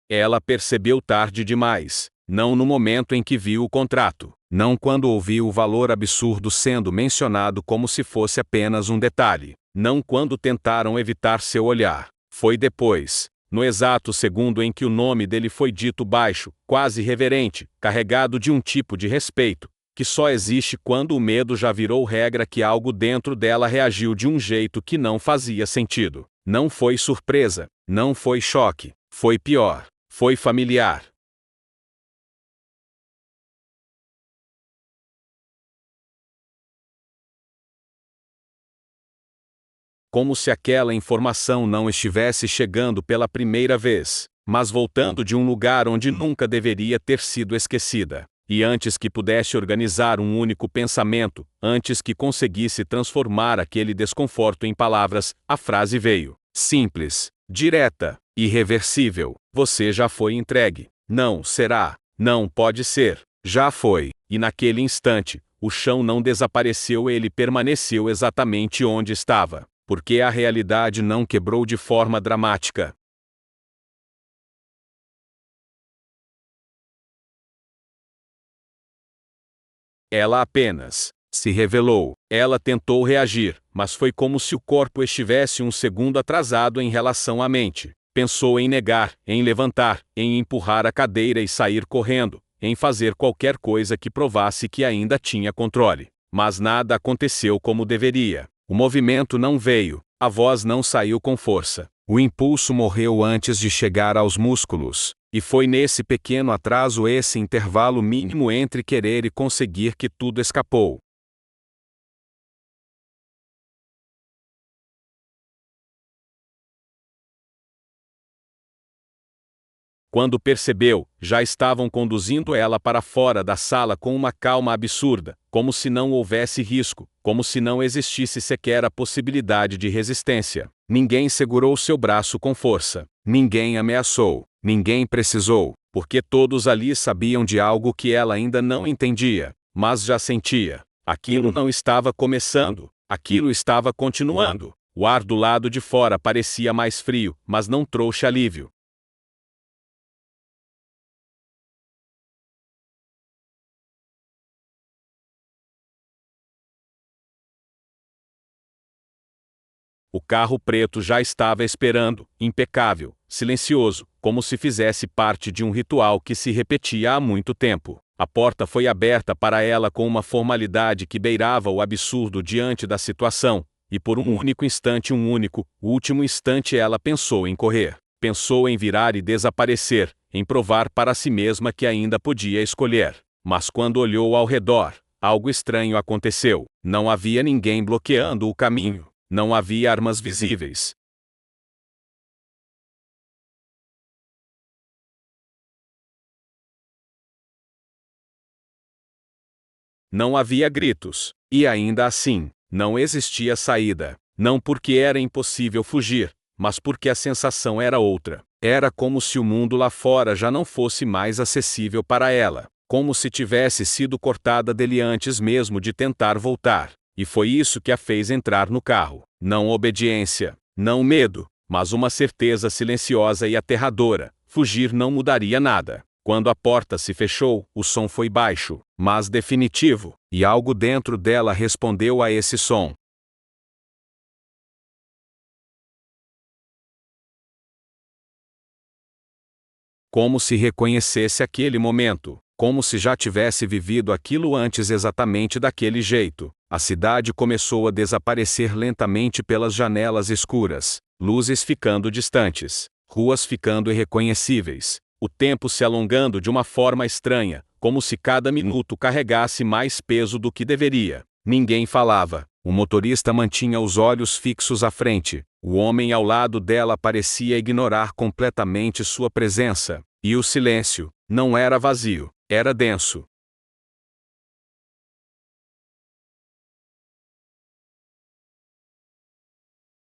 Ela percebeu tarde demais, não no momento em que viu o contrato, não quando ouviu o valor absurdo sendo mencionado como se fosse apenas um detalhe, não quando tentaram evitar seu olhar. Foi depois, no exato segundo em que o nome dele foi dito baixo, quase reverente, carregado de um tipo de respeito, que só existe quando o medo já virou regra, que algo dentro dela reagiu de um jeito que não fazia sentido. Não foi surpresa, não foi choque, foi pior, foi familiar. Como se aquela informação não estivesse chegando pela primeira vez, mas voltando de um lugar onde nunca deveria ter sido esquecida. E antes que pudesse organizar um único pensamento, antes que conseguisse transformar aquele desconforto em palavras, a frase veio. Simples, direta, irreversível. Você já foi entregue. Não será. Não pode ser. Já foi. E naquele instante, o chão não desapareceu, ele permaneceu exatamente onde estava. Porque a realidade não quebrou de forma dramática. Ela apenas se revelou. Ela tentou reagir, mas foi como se o corpo estivesse um segundo atrasado em relação à mente. Pensou em negar, em levantar, em empurrar a cadeira e sair correndo, em fazer qualquer coisa que provasse que ainda tinha controle. Mas nada aconteceu como deveria. O movimento não veio, a voz não saiu com força. O impulso morreu antes de chegar aos músculos. E foi nesse pequeno atraso, esse intervalo mínimo entre querer e conseguir, que tudo escapou. Quando percebeu, já estavam conduzindo ela para fora da sala com uma calma absurda, como se não houvesse risco, como se não existisse sequer a possibilidade de resistência. Ninguém segurou seu braço com força. Ninguém ameaçou. Ninguém precisou, porque todos ali sabiam de algo que ela ainda não entendia, mas já sentia. Aquilo não estava começando, aquilo estava continuando. O ar do lado de fora parecia mais frio, mas não trouxe alívio. O carro preto já estava esperando, impecável, silencioso, como se fizesse parte de um ritual que se repetia há muito tempo. A porta foi aberta para ela com uma formalidade que beirava o absurdo diante da situação, e por um único instante, um único, último instante, ela pensou em correr. Pensou em virar e desaparecer, em provar para si mesma que ainda podia escolher. Mas quando olhou ao redor, algo estranho aconteceu. Não havia ninguém bloqueando o caminho. Não havia armas visíveis. Não havia gritos. E ainda assim, não existia saída. Não porque era impossível fugir, mas porque a sensação era outra. Era como se o mundo lá fora já não fosse mais acessível para ela. Como se tivesse sido cortada dele antes mesmo de tentar voltar. E foi isso que a fez entrar no carro. Não obediência, não medo, mas uma certeza silenciosa e aterradora. Fugir não mudaria nada. Quando a porta se fechou, o som foi baixo, mas definitivo, e algo dentro dela respondeu a esse som. Como se reconhecesse aquele momento, como se já tivesse vivido aquilo antes exatamente daquele jeito. A cidade começou a desaparecer lentamente pelas janelas escuras, luzes ficando distantes, ruas ficando irreconhecíveis, o tempo se alongando de uma forma estranha, como se cada minuto carregasse mais peso do que deveria. Ninguém falava. O motorista mantinha os olhos fixos à frente. O homem ao lado dela parecia ignorar completamente sua presença. E o silêncio não era vazio, era denso.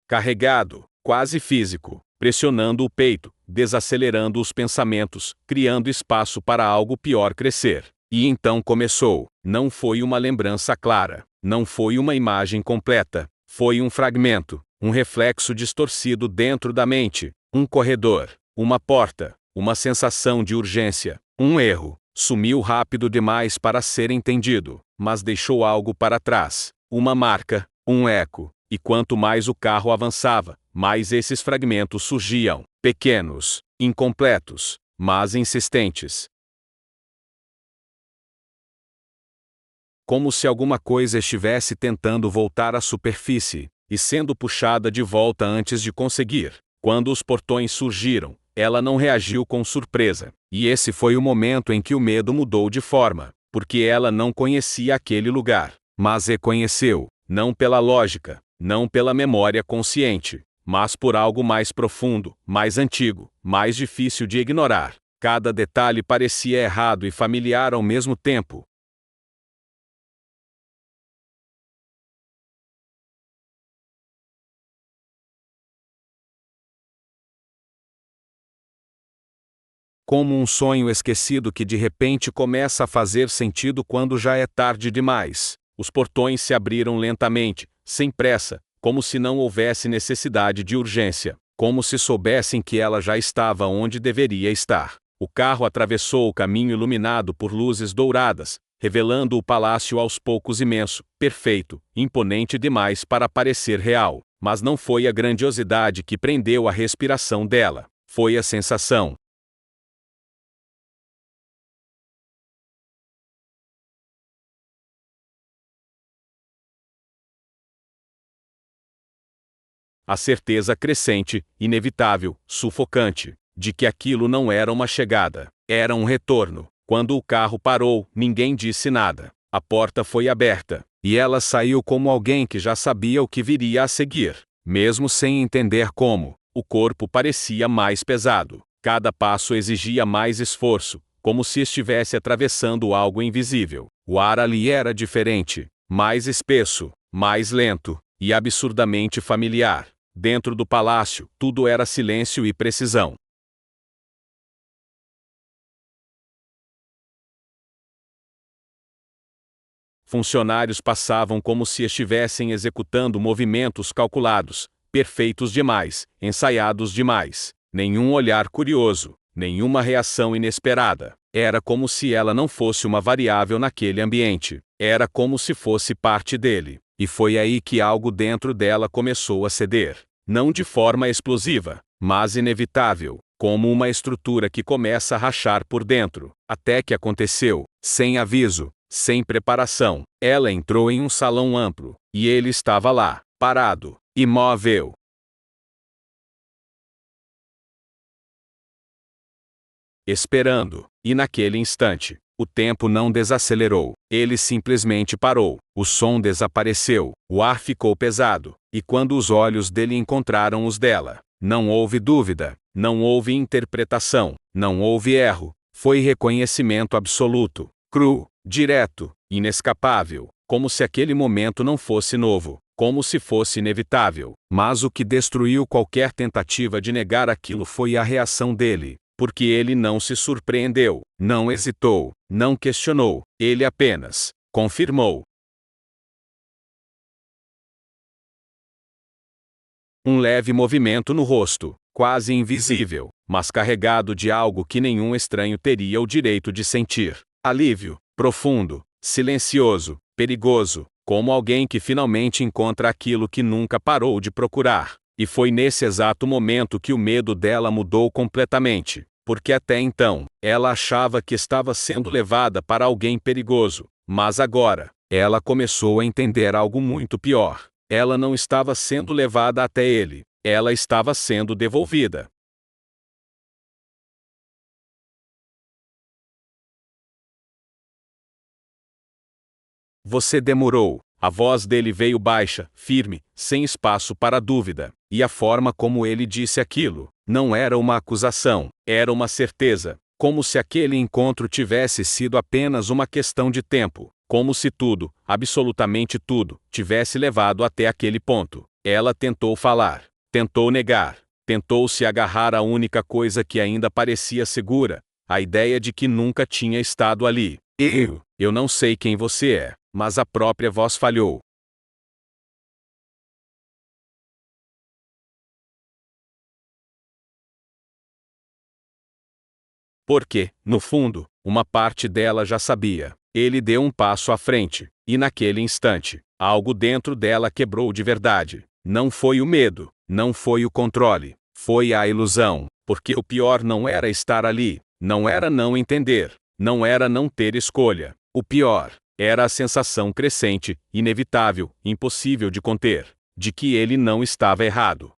Carregado, quase físico, pressionando o peito, desacelerando os pensamentos, criando espaço para algo pior crescer. E então começou. Não foi uma lembrança clara, não foi uma imagem completa, foi um fragmento, um reflexo distorcido dentro da mente, um corredor, uma porta, uma sensação de urgência, um erro. Sumiu rápido demais para ser entendido, mas deixou algo para trás, uma marca, um eco, e quanto mais o carro avançava, mais esses fragmentos surgiam, pequenos, incompletos, mas insistentes. Como se alguma coisa estivesse tentando voltar à superfície, e sendo puxada de volta antes de conseguir. Quando os portões surgiram, ela não reagiu com surpresa, e esse foi o momento em que o medo mudou de forma, porque ela não conhecia aquele lugar, mas reconheceu, não pela lógica, não pela memória consciente, mas por algo mais profundo, mais antigo, mais difícil de ignorar. Cada detalhe parecia errado e familiar ao mesmo tempo. Como um sonho esquecido que de repente começa a fazer sentido quando já é tarde demais. Os portões se abriram lentamente, sem pressa, como se não houvesse necessidade de urgência, como se soubessem que ela já estava onde deveria estar. O carro atravessou o caminho iluminado por luzes douradas, revelando o palácio aos poucos imenso, perfeito, imponente demais para parecer real. Mas não foi a grandiosidade que prendeu a respiração dela, foi a sensação. A certeza crescente, inevitável, sufocante, de que aquilo não era uma chegada, era um retorno. Quando o carro parou, ninguém disse nada. A porta foi aberta, e ela saiu como alguém que já sabia o que viria a seguir, mesmo sem entender como. O corpo parecia mais pesado. Cada passo exigia mais esforço, como se estivesse atravessando algo invisível. O ar ali era diferente, mais espesso, mais lento, e absurdamente familiar. Dentro do palácio, tudo era silêncio e precisão. Funcionários passavam como se estivessem executando movimentos calculados, perfeitos demais, ensaiados demais. Nenhum olhar curioso, nenhuma reação inesperada. Era como se ela não fosse uma variável naquele ambiente. Era como se fosse parte dele. E foi aí que algo dentro dela começou a ceder. Não de forma explosiva, mas inevitável, como uma estrutura que começa a rachar por dentro. Até que aconteceu, sem aviso, sem preparação. Ela entrou em um salão amplo, e ele estava lá, parado, imóvel. Esperando, e naquele instante, o tempo não desacelerou, ele simplesmente parou, o som desapareceu, o ar ficou pesado, e quando os olhos dele encontraram os dela, não houve dúvida, não houve interpretação, não houve erro, foi reconhecimento absoluto, cru, direto, inescapável, como se aquele momento não fosse novo, como se fosse inevitável. Mas o que destruiu qualquer tentativa de negar aquilo foi a reação dele. Porque ele não se surpreendeu, não hesitou, não questionou, ele apenas confirmou. Um leve movimento no rosto, quase invisível, mas carregado de algo que nenhum estranho teria o direito de sentir. Alívio, profundo, silencioso, perigoso, como alguém que finalmente encontra aquilo que nunca parou de procurar. E foi nesse exato momento que o medo dela mudou completamente. Porque até então, ela achava que estava sendo levada para alguém perigoso, mas agora, ela começou a entender algo muito pior. Ela não estava sendo levada até ele, ela estava sendo devolvida. Você demorou. A voz dele veio baixa, firme, sem espaço para dúvida, e a forma como ele disse aquilo não era uma acusação, era uma certeza, como se aquele encontro tivesse sido apenas uma questão de tempo, como se tudo, absolutamente tudo, tivesse levado até aquele ponto. Ela tentou falar, tentou negar, tentou se agarrar à única coisa que ainda parecia segura, a ideia de que nunca tinha estado ali. Eu não sei quem você é, mas a própria voz falhou. Porque, no fundo, uma parte dela já sabia. Ele deu um passo à frente, e naquele instante, algo dentro dela quebrou de verdade. Não foi o medo, não foi o controle, foi a ilusão, porque o pior não era estar ali, não era não entender, não era não ter escolha. O pior era a sensação crescente, inevitável, impossível de conter, de que ele não estava errado.